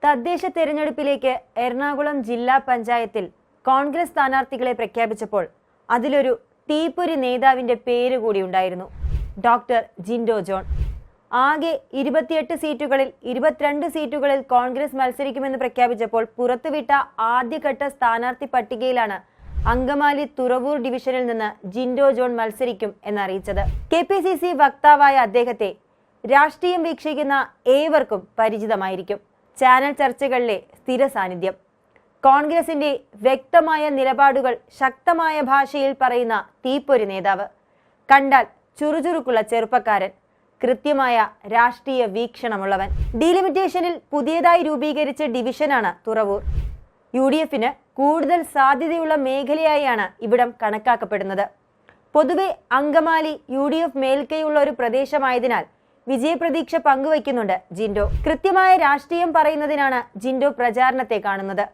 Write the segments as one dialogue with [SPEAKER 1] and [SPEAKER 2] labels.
[SPEAKER 1] തദ്ദേശ തെരഞ്ഞെടുപ്പിലേക്ക് എറണാകുളം ജില്ലാ പഞ്ചായത്തിൽ കോൺഗ്രസ് സ്ഥാനാർത്ഥികളെ പ്രഖ്യാപിച്ചപ്പോൾ അതിലൊരു തീപ്പൊരി നേതാവിന്റെ പേര് കൂടി ഉണ്ടായിരുന്നു. Doctor Jinto John. ആകെ 28 സീറ്റുകളിൽ 22 സീറ്റുകളിൽ കോൺഗ്രസ് മത്സരിക്കുമെന്ന് പ്രഖ്യാപിച്ചപ്പോൾ പുറത്തുവിട്ട ആദ്യഘട്ട സ്ഥാനാർത്ഥി പട്ടികയിലാണ് അങ്കമാലി തുറവൂർ ഡിവിഷനിൽ നിന്ന് ജിൻഡോ ജോൺ മത്സരിക്കും എന്നറിയിച്ചത്. KPCC വക്താവായ അദ്ദേഹത്തെ രാഷ്ട്രീയം വീക്ഷിക്കുന്ന ഏവർക്കും പരിചിതമായിരിക്കും. ചാനൽ ചർച്ചകളിലെ സ്ഥിര സാന്നിധ്യം. കോൺഗ്രസിന്റെ വ്യക്തമായ നിലപാടുകൾ ശക്തമായ ഭാഷയിൽ പറയുന്ന തീപ്പൊരി നേതാവ്. കണ്ടാൽ ചുറുചുറുക്കുള്ള ചെറുപ്പക്കാരൻ. കൃത്യമായ രാഷ്ട്രീയ വീക്ഷണമുള്ളവൻ. ഡീലിമിറ്റേഷനിൽ പുതിയതായി രൂപീകരിച്ച ഡിവിഷനാണ് തുറവൂർ. UDFന് കൂടുതൽ സാധ്യതയുള്ള മേഖലയായാണ് ഇവിടം കണക്കാക്കപ്പെടുന്നത്. പൊതുവെ അങ്കമാലി UDF മേൽക്കൈയുള്ള ഒരു പ്രദേശമായതിനാൽ വിജയപ്രതീക്ഷ പങ്കുവയ്ക്കുന്നുണ്ട് ജിൻഡോ. കൃത്യമായ രാഷ്ട്രീയം പറയുന്നതിനാണ് ജിൻഡോ പ്രചാരണത്തെ കാണുന്നത്.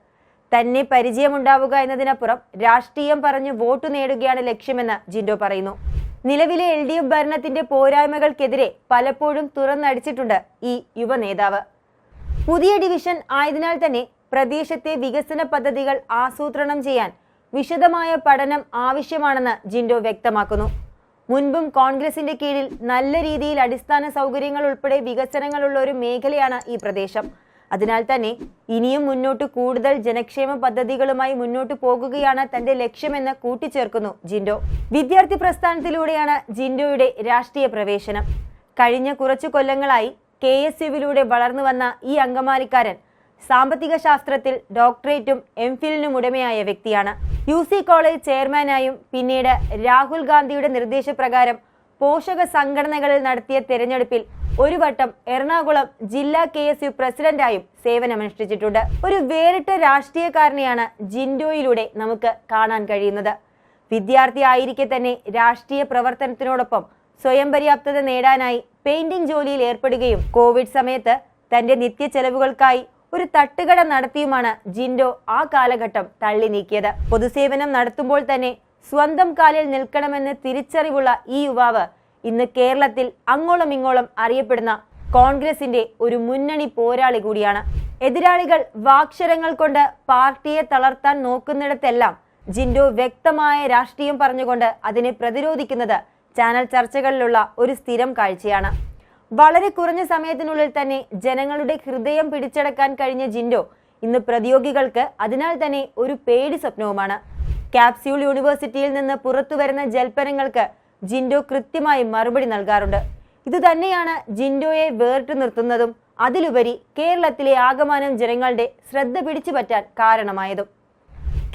[SPEAKER 1] തന്നെ പരിചയമുണ്ടാവുക എന്നതിനപ്പുറം രാഷ്ട്രീയം പറഞ്ഞു വോട്ട് നേടുകയാണ് ലക്ഷ്യമെന്ന് ജിൻഡോ പറയുന്നു. നിലവിലെ LDF ഭരണത്തിന്റെ പോരായ്മകൾക്കെതിരെ പലപ്പോഴും തുറന്നടിച്ചിട്ടുണ്ട് ഈ യുവ നേതാവ്. പുതിയ ഡിവിഷൻ ആയതിനാൽ തന്നെ പ്രദേശത്തെ വികസന പദ്ധതികൾ ആസൂത്രണം ചെയ്യാൻ വിശദമായ പഠനം ആവശ്യമാണെന്ന് ജിൻഡോ വ്യക്തമാക്കുന്നു. മുൻപും കോൺഗ്രസിന്റെ കീഴിൽ നല്ല രീതിയിൽ അടിസ്ഥാന സൗകര്യങ്ങൾ ഉൾപ്പെടെ വികസനങ്ങളുള്ള ഒരു മേഖലയാണ് ഈ പ്രദേശം. അതിനാൽ തന്നെ ഇനിയും മുന്നോട്ട് കൂടുതൽ ജനക്ഷേമ പദ്ധതികളുമായി മുന്നോട്ട് പോകുകയാണ് തന്റെ ലക്ഷ്യമെന്ന് കൂട്ടിച്ചേർക്കുന്നു ജിൻഡോ. വിദ്യാർത്ഥി പ്രസ്ഥാനത്തിലൂടെയാണ് ജിൻഡോയുടെ രാഷ്ട്രീയ പ്രവേശനം. കഴിഞ്ഞ കുറച്ചു കൊല്ലങ്ങളായി KSUവിലൂടെ വളർന്നു വന്ന ഈ അങ്കമാലിക്കാരൻ സാമ്പത്തിക ശാസ്ത്രത്തിൽ ഡോക്ടറേറ്റും MPhilനും ഉടമയായ വ്യക്തിയാണ്. UC കോളേജ് ചെയർമാനായും പിന്നീട് രാഹുൽ ഗാന്ധിയുടെ നിർദ്ദേശപ്രകാരം പോഷക സംഘടനകളിൽ നടത്തിയ തെരഞ്ഞെടുപ്പിൽ ഒരു വട്ടം എറണാകുളം ജില്ലാ KSU പ്രസിഡന്റായും സേവനമനുഷ്ഠിച്ചിട്ടുണ്ട്. ഒരു വേറിട്ട രാഷ്ട്രീയക്കാരനെയാണ് ജിൻഡോയിലൂടെ നമുക്ക് കാണാൻ കഴിയുന്നത്. വിദ്യാർത്ഥി ആയിരിക്കെ തന്നെ രാഷ്ട്രീയ പ്രവർത്തനത്തിനോടൊപ്പം സ്വയം പര്യാപ്തത നേടാനായി പെയിന്റിംഗ് ജോലിയിൽ ഏർപ്പെടുകയും കോവിഡ് സമയത്ത് തന്റെ നിത്യ ചെലവുകൾക്കായി ഒരു തട്ടുകട നടത്തിയുമാണ് ജിൻഡോ ആ കാലഘട്ടം തള്ളി നീക്കിയത്. പൊതുസേവനം നടത്തുമ്പോൾ തന്നെ സ്വന്തം കാലിൽ നിൽക്കണമെന്ന് തിരിച്ചറിവുള്ള ഈ യുവാവ് ഇന്ന് കേരളത്തിൽ അങ്ങോളം ഇങ്ങോളം അറിയപ്പെടുന്ന കോൺഗ്രസിന്റെ ഒരു മുന്നണി പോരാളി കൂടിയാണ്. എതിരാളികൾ വാക്ഷരങ്ങൾ കൊണ്ട് പാർട്ടിയെ തളർത്താൻ നോക്കുന്നിടത്തെല്ലാം ജിൻഡോ വ്യക്തമായ രാഷ്ട്രീയം പറഞ്ഞുകൊണ്ട് അതിനെ പ്രതിരോധിക്കുന്നത് ചാനൽ ചർച്ചകളിലുള്ള ഒരു സ്ഥിരം കാഴ്ചയാണ്. വളരെ കുറഞ്ഞ സമയത്തിനുള്ളിൽ തന്നെ ജനങ്ങളുടെ ഹൃദയം പിടിച്ചടക്കാൻ കഴിഞ്ഞ ജിൻഡോ ഇന്ന് പ്രതിയോഗികൾക്ക് അതിനാൽ തന്നെ ഒരു പേടി സ്വപ്നവുമാണ്. ക്യാപ്സ്യൂൾ യൂണിവേഴ്സിറ്റിയിൽ നിന്ന് പുറത്തുവരുന്ന ജൽപ്പനങ്ങൾക്ക് ജിൻഡോ കൃത്യമായി മറുപടി നൽകാറുണ്ട്. ഇതുതന്നെയാണ് ജിൻഡോയെ വേറിട്ടു നിർത്തുന്നതും അതിലുപരി കേരളത്തിലെ ആകമാനം ജനങ്ങളുടെ ശ്രദ്ധ പിടിച്ചു പറ്റാൻ കാരണമായതും.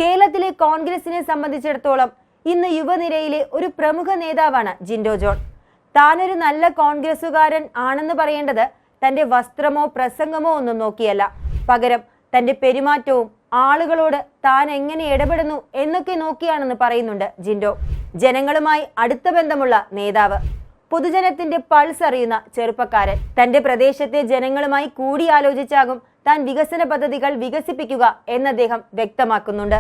[SPEAKER 1] കേരളത്തിലെ കോൺഗ്രസിനെ സംബന്ധിച്ചിടത്തോളം ഇന്ന് യുവനിരയിലെ ഒരു പ്രമുഖ നേതാവാണ് ജിൻഡോ ജോൺ. താനൊരു നല്ല കോൺഗ്രസുകാരൻ ആണെന്ന് പറയേണ്ടത് തന്റെ വസ്ത്രമോ പ്രസംഗമോ ഒന്നും നോക്കിയല്ല. പകരം തന്റെ പെരുമാറ്റവും ആളുകളോട് താൻ എങ്ങനെ ഇടപെടുന്നു എന്നൊക്കെ നോക്കിയാണെന്ന് പറയുന്നുണ്ട് ജിൻഡോ. ജനങ്ങളുമായി അടുത്ത ബന്ധമുള്ള നേതാവ്. പൊതുജനത്തിന്റെ പൾസ് അറിയുന്ന ചെറുപ്പക്കാരൻ. തന്റെ പ്രദേശത്തെ ജനങ്ങളുമായി കൂടിയാലോചിച്ചാകും താൻ വികസന പദ്ധതികൾ വികസിപ്പിക്കുക എന്ന് അദ്ദേഹം വ്യക്തമാക്കുന്നുണ്ട്.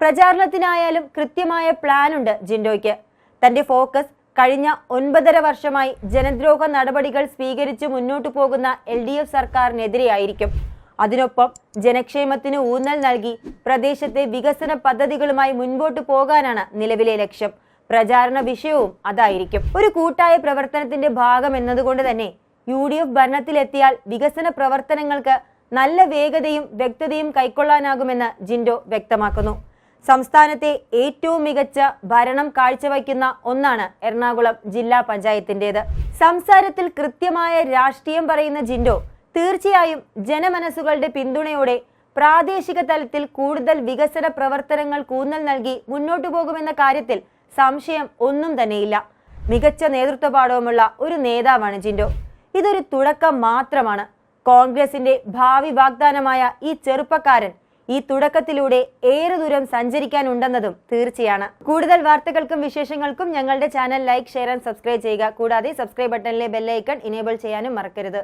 [SPEAKER 1] പ്രചാരണത്തിനായാലും കൃത്യമായ പ്ലാനുണ്ട് ജിൻഡോയ്ക്ക്. തന്റെ ഫോക്കസ് കഴിഞ്ഞ 9.5 വർഷമായി ജനദ്രോഹ നടപടികൾ സ്വീകരിച്ച് മുന്നോട്ടു പോകുന്ന LDF സർക്കാരിനെതിരെയായിരിക്കും. അതിനൊപ്പം ജനക്ഷേമത്തിന് ഊന്നൽ നൽകി പ്രദേശത്തെ വികസന പദ്ധതികളുമായി മുൻപോട്ട് പോകാനാണ് നിലവിലെ ലക്ഷ്യം. പ്രചാരണ വിഷയവും അതായിരിക്കും. ഒരു കൂട്ടായ പ്രവർത്തനത്തിന്റെ ഭാഗം എന്നതുകൊണ്ട് തന്നെ UDF ഭരണത്തിലെത്തിയാൽ വികസന പ്രവർത്തനങ്ങൾക്ക് നല്ല വേഗതയും വ്യക്തതയും കൈക്കൊള്ളാനാകുമെന്ന് ജിൻഡോ വ്യക്തമാക്കുന്നു. സംസ്ഥാനത്തെ ഏറ്റവും മികച്ച ഭരണം കാഴ്ചവയ്ക്കുന്ന ഒന്നാണ് എറണാകുളം ജില്ലാ പഞ്ചായത്തിൻ്റെത്. സംസാരത്തിൽ കൃത്യമായ രാഷ്ട്രീയം പറയുന്ന ജിൻഡോ തീർച്ചയായും ജനമനസ്സുകളുടെ പിന്തുണയോടെ പ്രാദേശിക തലത്തിൽ കൂടുതൽ വികസന പ്രവർത്തനങ്ങൾക്ക് ഊന്നൽ നൽകി മുന്നോട്ടു പോകുമെന്ന കാര്യത്തിൽ സംശയം ഒന്നും തന്നെയില്ല. മികച്ച നേതൃത്വപാഠവുമുള്ള ഒരു നേതാവാണ് ജിൻഡോ. ഇതൊരു തുടക്കം മാത്രമാണ്. കോൺഗ്രസിന്റെ ഭാവി വാഗ്ദാനമായ ഈ ചെറുപ്പക്കാരൻ ഈ തുടക്കത്തിലൂടെ ഏറെ ദൂരം സഞ്ചരിക്കാനുണ്ടെന്നതും തീർച്ചയാണ്. കൂടുതൽ വാർത്തകൾക്കും വിശേഷങ്ങൾക്കും ഞങ്ങളുടെ channel like, share and subscribe ചെയ്യുക. കൂടാതെ സബ്സ്ക്രൈബ് ബട്ടണിലെ ബെൽ ഐക്കൺ ഇനേബിൾ ചെയ്യാനും മറക്കരുത്.